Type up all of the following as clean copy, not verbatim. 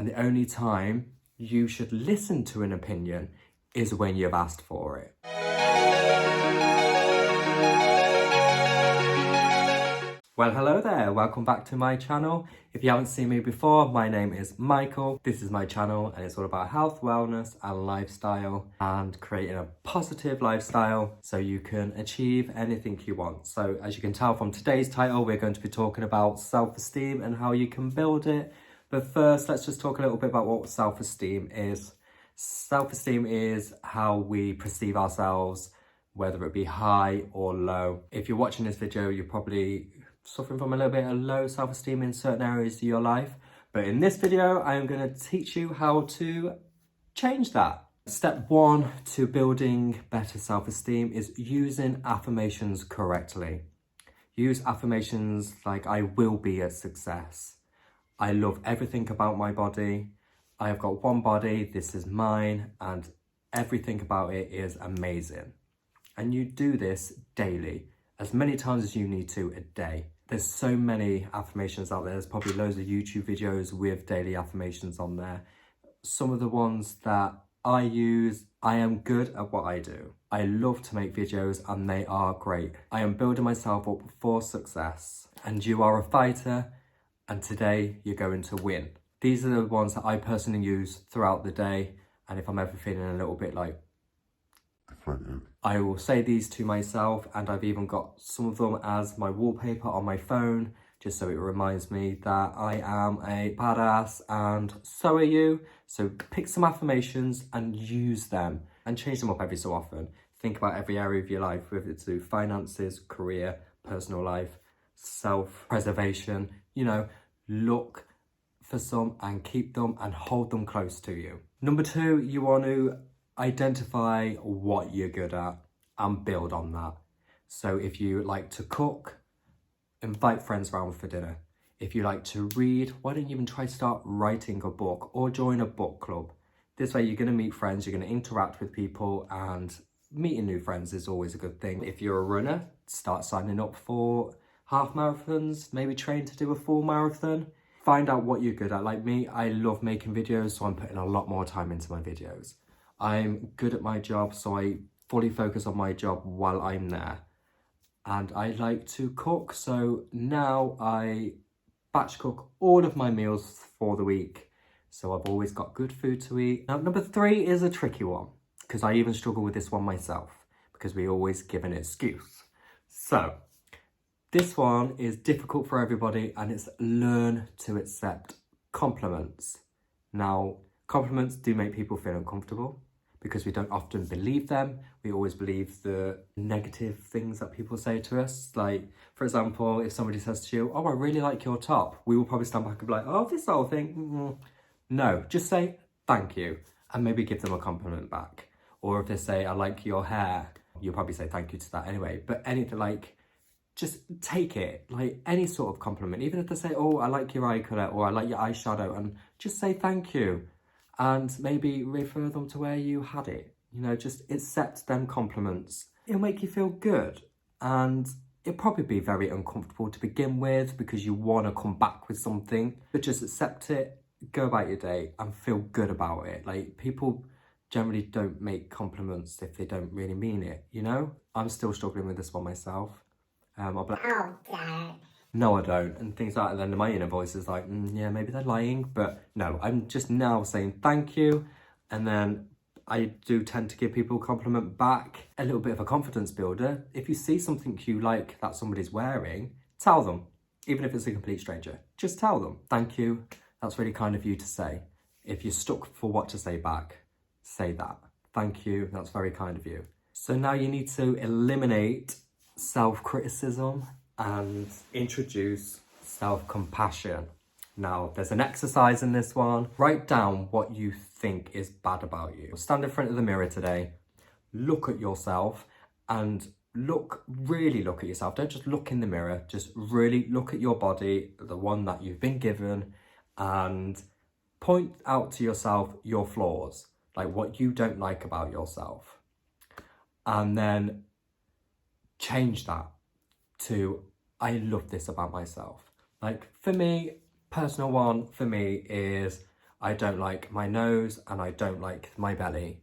And the only time you should listen to an opinion is when you've asked for it. Well, hello there, welcome back to my channel. If you haven't seen me before, my name is Michael. This is my channel and it's all about health, wellness and lifestyle and creating a positive lifestyle so you can achieve anything you want. So as you can tell from today's title, we're going to be talking about self-esteem and how you can build it. But first, let's just talk a little bit about what self-esteem is. Self-esteem is how we perceive ourselves, whether it be high or low. If you're watching this video, you're probably suffering from a little bit of low self-esteem in certain areas of your life. But in this video, I'm going to teach you how to change that. Step one to building better self-esteem is using affirmations correctly. Use affirmations like I will be a success. I love everything about my body. I have got one body, this is mine, and everything about it is amazing. And you do this daily, as many times as you need to a day. There's so many affirmations out there. There's probably loads of YouTube videos with daily affirmations on there. Some of the ones that I use, I am good at what I do. I love to make videos and they are great. I am building myself up for success. And you are a fighter and today you're going to win. These are the ones that I personally use throughout the day. And if I'm ever feeling a little bit like I will say these to myself, and I've even got some of them as my wallpaper on my phone, just so it reminds me that I am a badass and so are you. So pick some affirmations and use them and change them up every so often. Think about every area of your life, whether it's through finances, career, personal life, self-preservation, you know, look for some and keep them and hold them close to you. Number two, you want to identify what you're good at and build on that. So if you like to cook, invite friends around for dinner. If you like to read, why don't you even try to start writing a book or join a book club? This way you're going to meet friends, you're going to interact with people, and meeting new friends is always a good thing. If you're a runner, start signing up for half marathons, maybe train to do a full marathon. Find out what you're good at. Like me, I love making videos, so I'm putting a lot more time into my videos. I'm good at my job, so I fully focus on my job while I'm there. And I like to cook, so now I batch cook all of my meals for the week. So I've always got good food to eat. Now, number three is a tricky one, because I even struggle with this one myself, because we always give an excuse. So this one is difficult for everybody, and it's learn to accept compliments. Now, compliments do make people feel uncomfortable, because we don't often believe them. We always believe the negative things that people say to us. Like, for example, if somebody says to you, oh, I really like your top, we will probably stand back and be like, oh, this whole thing. No, just say thank you and maybe give them a compliment back. Or if they say, I like your hair, you'll probably say thank you to that anyway. But anything like, just take it, like any sort of compliment. Even if they say, oh, I like your eye colour or I like your eyeshadow, and just say thank you. And maybe refer them to where you had it. You know, just accept them compliments. It'll make you feel good. And it'll probably be very uncomfortable to begin with because you want to come back with something. But just accept it, go about your day and feel good about it. Like, people generally don't make compliments if they don't really mean it, you know? I'm still struggling with this one myself. I'll be like, oh, yeah. No, I don't, and things like that. And then my inner voice is like, yeah, maybe they're lying, but no, I'm just now saying thank you. And then I do tend to give people a compliment back, a little bit of a confidence builder. If you see something you like that somebody's wearing, tell them, even if it's a complete stranger, just tell them, thank you. That's really kind of you to say. If you're stuck for what to say back, say that. Thank you, that's very kind of you. So now you need to eliminate self-criticism and introduce self-compassion. Now, there's an exercise in this one. Write down what you think is bad about you. Stand in front of the mirror today, look at yourself and really look at yourself. Don't just look in the mirror, just really look at your body, the one that you've been given, and point out to yourself your flaws, like what you don't like about yourself. And then change that to, I love this about myself. Like for me, personal one for me is, I don't like my nose and I don't like my belly.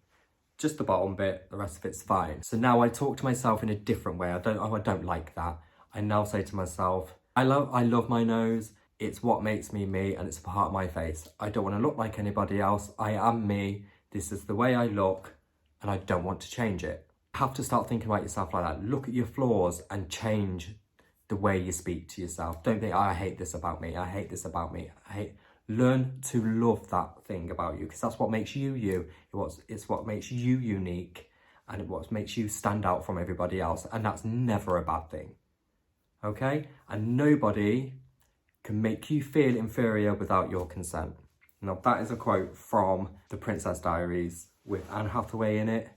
Just the bottom bit, the rest of it's fine. So now I talk to myself in a different way. I don't like that. I now say to myself, I love my nose. It's what makes me me and it's a part of my face. I don't want to look like anybody else. I am me. This is the way I look and I don't want to change it. You have to start thinking about yourself like that. Look at your flaws and change the way you speak to yourself. Don't think, I hate this about me. I hate this about me. Learn to love that thing about you, because that's what makes you you. It's what makes you unique and it's what makes you stand out from everybody else. And that's never a bad thing. Okay? And nobody can make you feel inferior without your consent. Now that is a quote from The Princess Diaries with Anne Hathaway in it.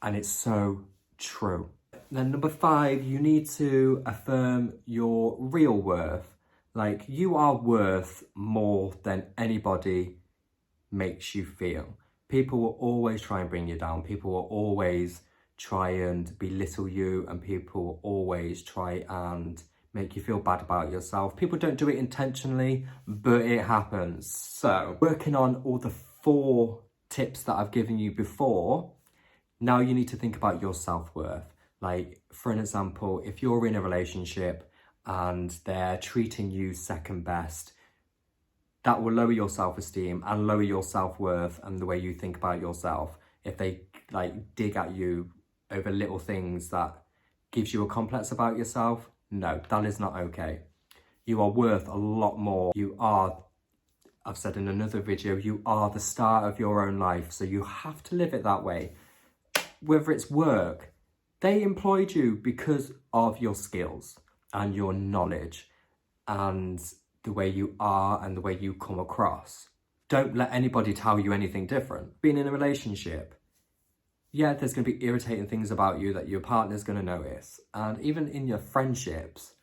And it's so true. Then number 5, you need to affirm your real worth. Like, you are worth more than anybody makes you feel. People will always try and bring you down. People will always try and belittle you, and people will always try and make you feel bad about yourself. People don't do it intentionally, but it happens. So, working on all the 4 tips that I've given you before, now you need to think about your self-worth. Like, for an example, if you're in a relationship and they're treating you second best, that will lower your self-esteem and lower your self-worth and the way you think about yourself. If they dig at you over little things that gives you a complex about yourself, no, that is not okay. You are worth a lot more. You are, I've said in another video, you are the star of your own life. So you have to live it that way. Whether it's work, they employed you because of your skills and your knowledge and the way you are and the way you come across. Don't let anybody tell you anything different. Being in a relationship, yeah, there's going to be irritating things about you that your partner's going to notice. And even in your friendships.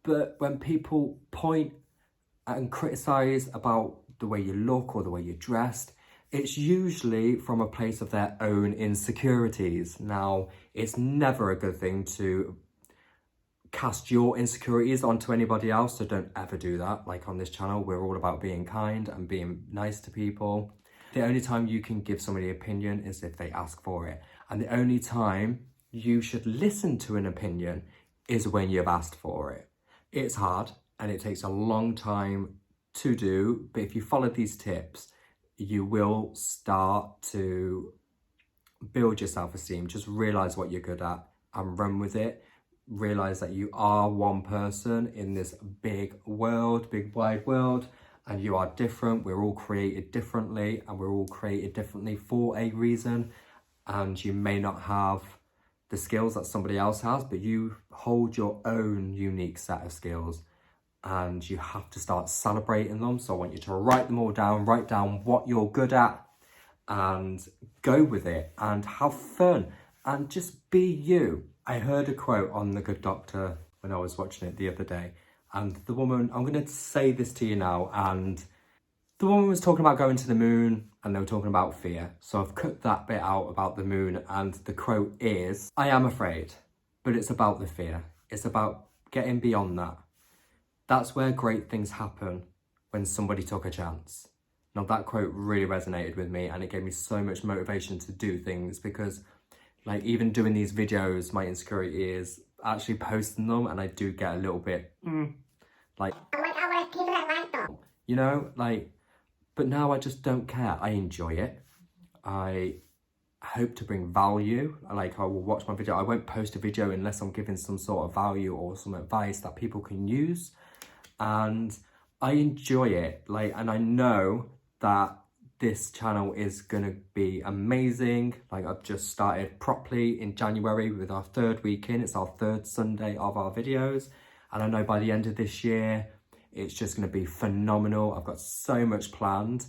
But when people point and criticize about the way you look or the way you're dressed, it's usually from a place of their own insecurities. Now, it's never a good thing to cast your insecurities onto anybody else, so don't ever do that. Like on this channel, we're all about being kind and being nice to people. The only time you can give somebody an opinion is if they ask for it. And the only time you should listen to an opinion is when you've asked for it. It's hard and it takes a long time to do, but if you follow these tips, you will start to build your self-esteem. Just realize what you're good at and run with it. Realize that you are one person in this big world, big wide world, and you are different. We're all created differently, and we're all created differently for a reason. And you may not have the skills that somebody else has, but you hold your own unique set of skills. And you have to start celebrating them. So I want you to write them all down, write down what you're good at and go with it and have fun and just be you. I heard a quote on The Good Doctor when I was watching it the other day, and the woman, I'm going to say this to you now, and the woman was talking about going to the moon and they were talking about fear. So I've cut that bit out about the moon, and the quote is, I am afraid, but it's about the fear. It's about getting beyond that. That's where great things happen, when somebody took a chance. Now that quote really resonated with me and it gave me so much motivation to do things, because like even doing these videos, my insecurity is actually posting them and I do get a little bit like, you know, like, but now I just don't care. I enjoy it. I hope to bring value. Like, I will watch my video. I won't post a video unless I'm giving some sort of value or some advice that people can use. And I enjoy it. Like, and I know that this channel is gonna be amazing. Like, I've just started properly in January with our 3rd week in. It's our 3rd Sunday of our videos. And I know by the end of this year, it's just gonna be phenomenal. I've got so much planned.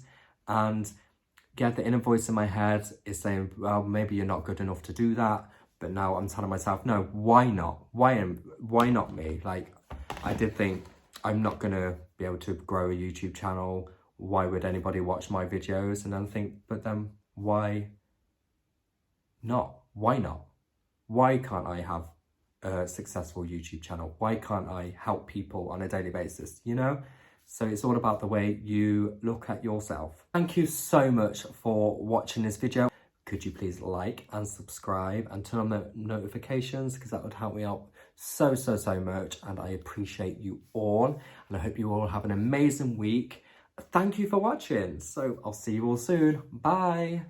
And yeah, the inner voice in my head is saying, well, maybe you're not good enough to do that. But now I'm telling myself, no, why not? Why not me? Like, I did think I'm not gonna be able to grow a YouTube channel. Why would anybody watch my videos? And then I think, but then why not? Why not? Why can't I have a successful YouTube channel? Why can't I help people on a daily basis? You know, So it's all about the way you look at yourself. Thank you so much for watching this video. Could you please like and subscribe and turn on the notifications, because that would help me out so much, and I appreciate you all, and I hope you all have an amazing week. Thank you for watching. So I'll see you all soon. Bye.